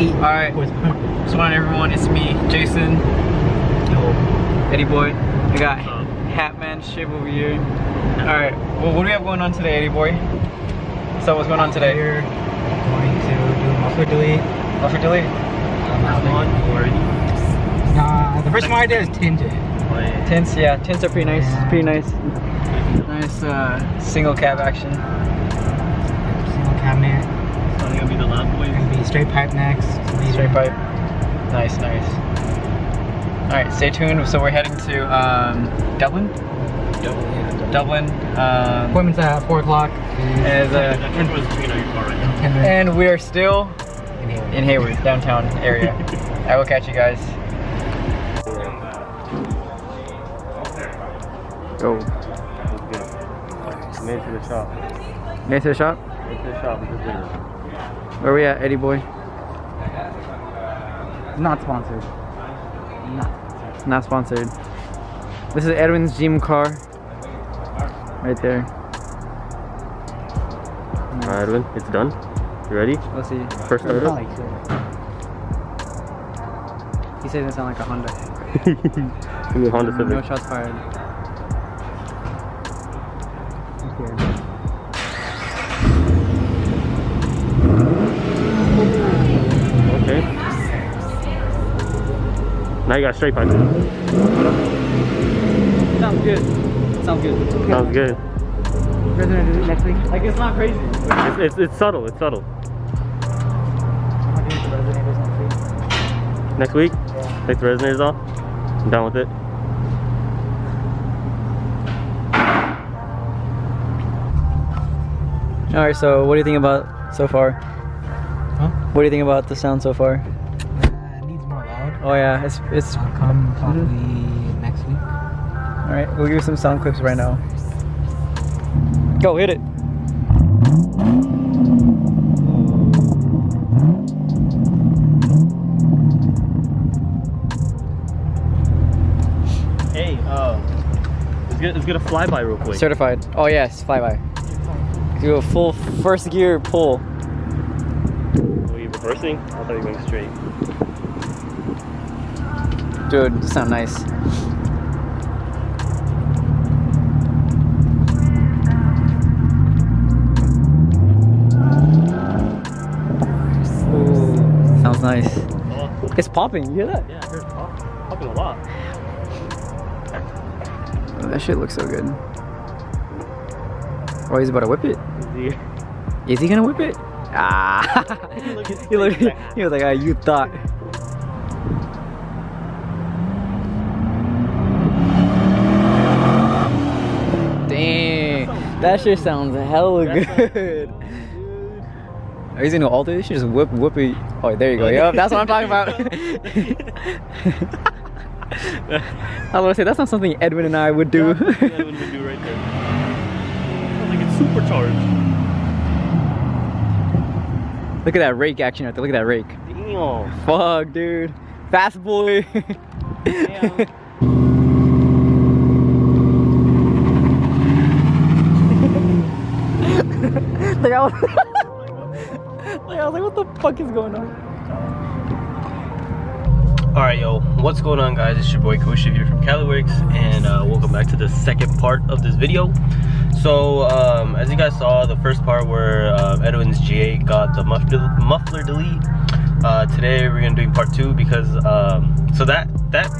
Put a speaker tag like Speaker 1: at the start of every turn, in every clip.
Speaker 1: Alright, what's going on everyone? It's me, Jason. Yo. Eddie Boy. I got Hatman Ship over here. Alright, well, what do we have going on today, Eddie Boy? So what's going on today?
Speaker 2: We're going to do muffler delete.
Speaker 1: Muffler delete?
Speaker 2: The first one I did is tinted.
Speaker 1: Tints, yeah, tints are pretty nice.
Speaker 2: Yeah.
Speaker 1: Pretty nice. Nice single cab action.
Speaker 2: Single cabinet.
Speaker 3: So it's gonna be the lab boy.
Speaker 2: It's gonna be straight pipe next.
Speaker 1: Straight pipe. Nice, nice. Alright, stay tuned. So we're heading to Dublin? Dublin.
Speaker 2: Appointment's at 4 o'clock.
Speaker 1: And we are still in Hayward, downtown area. I will catch you guys. Go.
Speaker 3: Made it to the shop.
Speaker 1: Made it to the shop?
Speaker 3: Made it to the shop.
Speaker 1: Where we at, Eddie Boy?
Speaker 2: Not sponsored.
Speaker 1: Not sponsored. This is Edwin's dream car. Right there.
Speaker 3: Alright, Edwin, it's done. You ready?
Speaker 1: Let's see.
Speaker 3: First starter?
Speaker 1: He says it sounds like a Honda.
Speaker 3: Give me a Honda Civic.
Speaker 1: No shots fired.
Speaker 3: Okay. Now you got straight pipe.
Speaker 1: Sounds good. Sounds good.
Speaker 3: Sounds good.
Speaker 1: Next week. Like, it's not crazy.
Speaker 3: It's subtle. It's subtle. Next week? Yeah. Take the resonators off. I'm done with it.
Speaker 1: Alright, so what do you think about so far?
Speaker 2: Huh?
Speaker 1: What do you think about the sound so far?
Speaker 2: It needs more loud.
Speaker 1: Oh yeah, it's
Speaker 2: I'll come probably next week.
Speaker 1: Alright, we'll give you some sound clips right now. Go, hit it.
Speaker 3: Hey, let's get a flyby real quick.
Speaker 1: Certified. Oh yes, flyby. Do a full first gear pull.
Speaker 3: Were you reversing? I thought you were going straight.
Speaker 1: Dude, this sounds nice. Ooh, sounds nice.
Speaker 3: Oh.
Speaker 1: It's popping, you hear that?
Speaker 3: Yeah, I heard it popping a lot.
Speaker 1: Oh, that shit looks so good. Oh, he's about to whip it. Is he gonna whip it? Ah! he was like, ah, you thought. Dang, that shit sounds hella good. Are you gonna alter this? You just whip it. Oh, there you go. Yep, that's what I'm talking about. I was gonna say that's not something Edwin and I would do.
Speaker 3: Yeah, that's what Edwin would do right there. Sounds like it's supercharged.
Speaker 1: Look at that rake action right there. Look at that rake.
Speaker 3: Damn.
Speaker 1: Fuck, dude. Fast boy.
Speaker 3: Damn.
Speaker 1: Like I was like, what the fuck is going on?
Speaker 3: Alright, yo, what's going on, guys? It's your boy Kaushiv here from Caliworks, and welcome back to the second part of this video. So, as you guys saw, the first part where Edwin's G8 got the muffler delete. Today we're gonna do part 2 because so that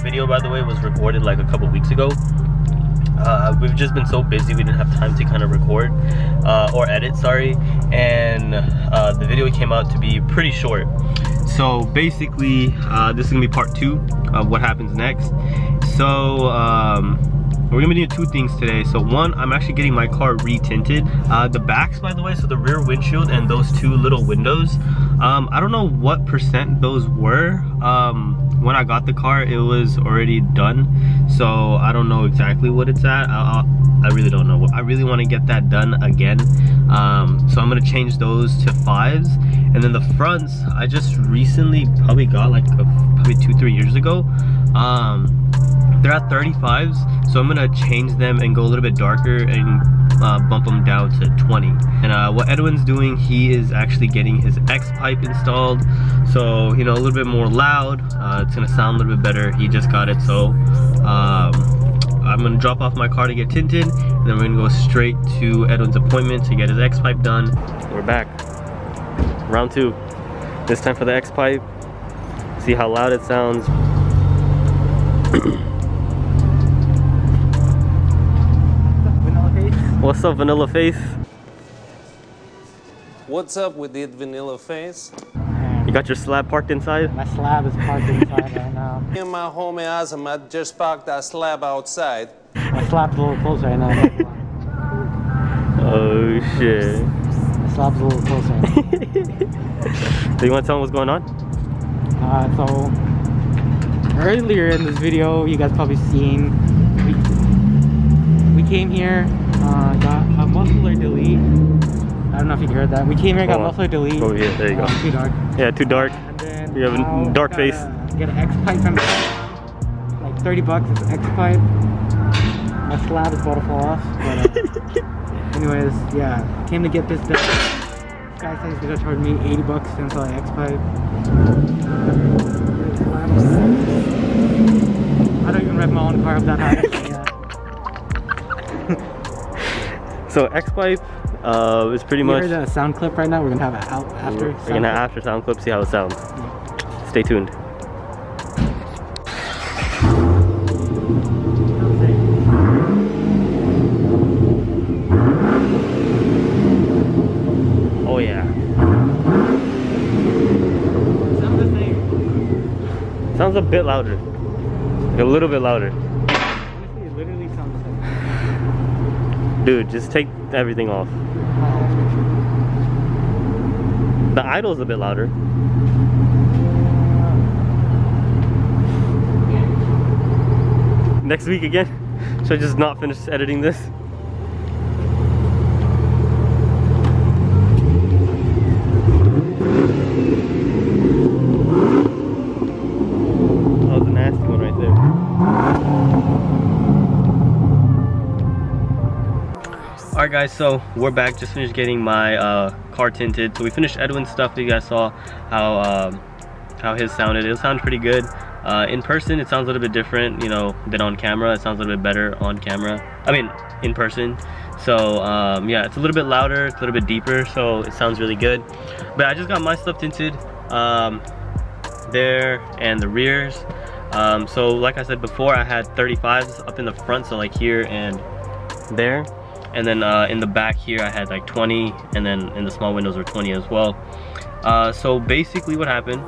Speaker 3: video, by the way, was recorded like a couple weeks ago. We've just been so busy we didn't have time to kind of record or edit, sorry, and the video came out to be pretty short. So basically this is gonna be part 2 of what happens next. So we're gonna be doing 2 things today. So one, I'm actually getting my car re-tinted. The backs, by the way, so the rear windshield and those 2 little windows, I don't know what % those were. When I got the car, it was already done, so I don't know exactly what it's at. I really don't know. I really want to get that done again, so I'm gonna change those to 5s. And then the fronts, I just recently probably got like probably 2-3 years ago. They're at 35s, so I'm gonna change them and go a little bit darker and bump them down to 20. And what Edwin's doing, he is actually getting his X pipe installed. So, you know, a little bit more loud. It's gonna sound a little bit better. He just got it, so I'm gonna drop off my car to get tinted, and then we're gonna go straight to Edwin's appointment to get his X-pipe done. We're back. Round 2. This time for the X-pipe. See how loud it sounds. What's up, Vanilla Face?
Speaker 4: What's up with the Vanilla Face?
Speaker 3: You got your slab parked inside?
Speaker 2: My slab is parked inside right now.
Speaker 4: Me and my homie Azamat just parked that slab outside.
Speaker 2: My slab's a little close right now.
Speaker 3: Oh shit.
Speaker 2: My slab's a little close right now.
Speaker 3: Do you want to tell them what's going on?
Speaker 2: So earlier in this video, you guys probably seen, we came here, got a muffler delete. I don't know if you heard that. We came here, got muffler delete.
Speaker 3: Oh yeah, there you go.
Speaker 2: Too dark.
Speaker 3: Yeah, too dark.
Speaker 2: And then
Speaker 3: You have a dark face.
Speaker 2: Get an X-pipe from like 30 bucks. It's an X-pipe. My slab is about to fall off. But anyways, yeah, came to get this done. This guy says he's gonna charge me 80 bucks to install an X-pipe. I don't even rev my own car up that high. Yeah.
Speaker 3: So X-pipe is pretty much.
Speaker 2: Here's a sound clip right now. We're gonna have it out after.
Speaker 3: We're gonna have after sound clip, see how it sounds.
Speaker 2: Yeah.
Speaker 3: Stay tuned. Oh yeah.
Speaker 2: Sounds the same.
Speaker 3: Sounds a bit louder. Like a little bit louder.
Speaker 2: Honestly, it literally sounds the same.
Speaker 3: Dude, just take everything off. The idle's a bit louder. Next week again? Should I just not finish editing this? That was a nasty one right there. Alright guys, so we're back. Just finished getting my car tinted. So we finished Edwin's stuff. You guys saw how his sounded. It sounded pretty good. In person, it sounds a little bit different, you know, than on camera. It sounds a little bit better on camera. I mean, in person. So yeah, it's a little bit louder, it's a little bit deeper, so it sounds really good. But I just got my stuff tinted there and the rears. So like I said before, I had 35s up in the front, so like here and there. And then in the back here I had like 20, and then in the small windows were 20 as well. So basically what happened,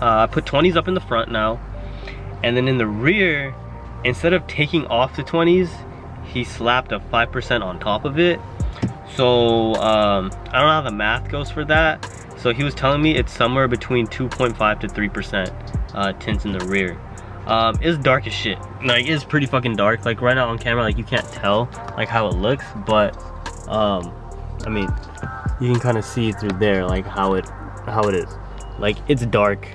Speaker 3: I put 20s up in the front now, and then in the rear, instead of taking off the 20s, he slapped a 5% on top of it. So I don't know how the math goes for that. So he was telling me it's somewhere between 2.5 to 3% tints in the rear. It's dark as shit. Like, it's pretty fucking dark. Like right now on camera, like you can't tell like how it looks, but I mean, you can kind of see through there like how it is. Like, it's dark.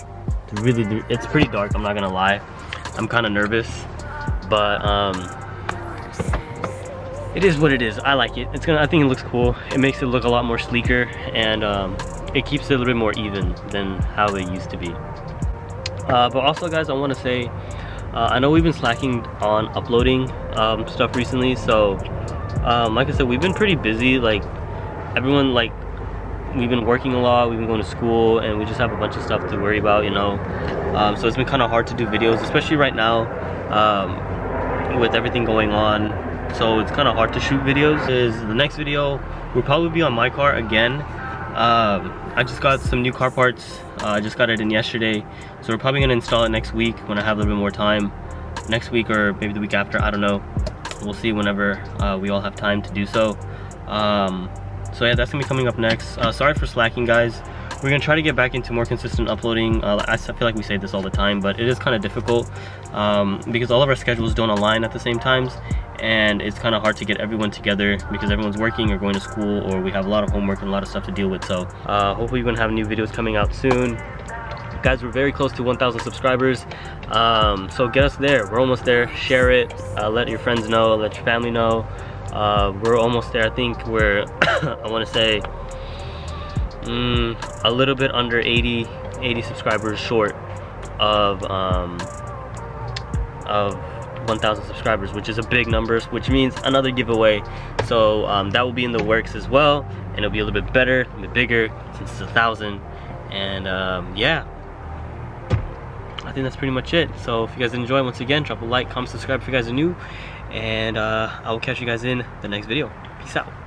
Speaker 3: It's pretty dark, I'm not gonna lie. I'm kind of nervous, but it is what it is. I like it. I think it looks cool. It makes it look a lot more sleeker, and it keeps it a little bit more even than how it used to be. But also guys, I want to say, I know we've been slacking on uploading stuff recently, so like I said, we've been pretty busy. Like everyone, like we've been working a lot, we've been going to school, and we just have a bunch of stuff to worry about, you know. So it's been kind of hard to do videos, especially right now with everything going on. So it's kind of hard to shoot videos. The next video will probably be on my car again. I just got some new car parts. I just got it in yesterday, so we're probably gonna install it next week when I have a little bit more time. Next week or maybe the week after, I don't know. We'll see whenever we all have time to do so. So yeah, that's gonna be coming up next. Sorry for slacking, guys. We're gonna try to get back into more consistent uploading. I feel like we say this all the time, but it is kind of difficult because all of our schedules don't align at the same times, and it's kind of hard to get everyone together because everyone's working or going to school, or we have a lot of homework and a lot of stuff to deal with. So hopefully we're gonna have new videos coming out soon. Guys, we're very close to 1,000 subscribers, so get us there. We're almost there. Share it, let your friends know, let your family know. We're almost there. I think we're I want to say a little bit under 80 80 subscribers short of 1,000 subscribers, which is a big number, which means another giveaway. So that will be in the works as well, and it'll be a little bit better, a little bit bigger since it's 1,000. And yeah, I think that's pretty much it. So if you guys enjoy, once again, drop a like, comment, subscribe if you guys are new, and I will catch you guys in the next video. Peace out.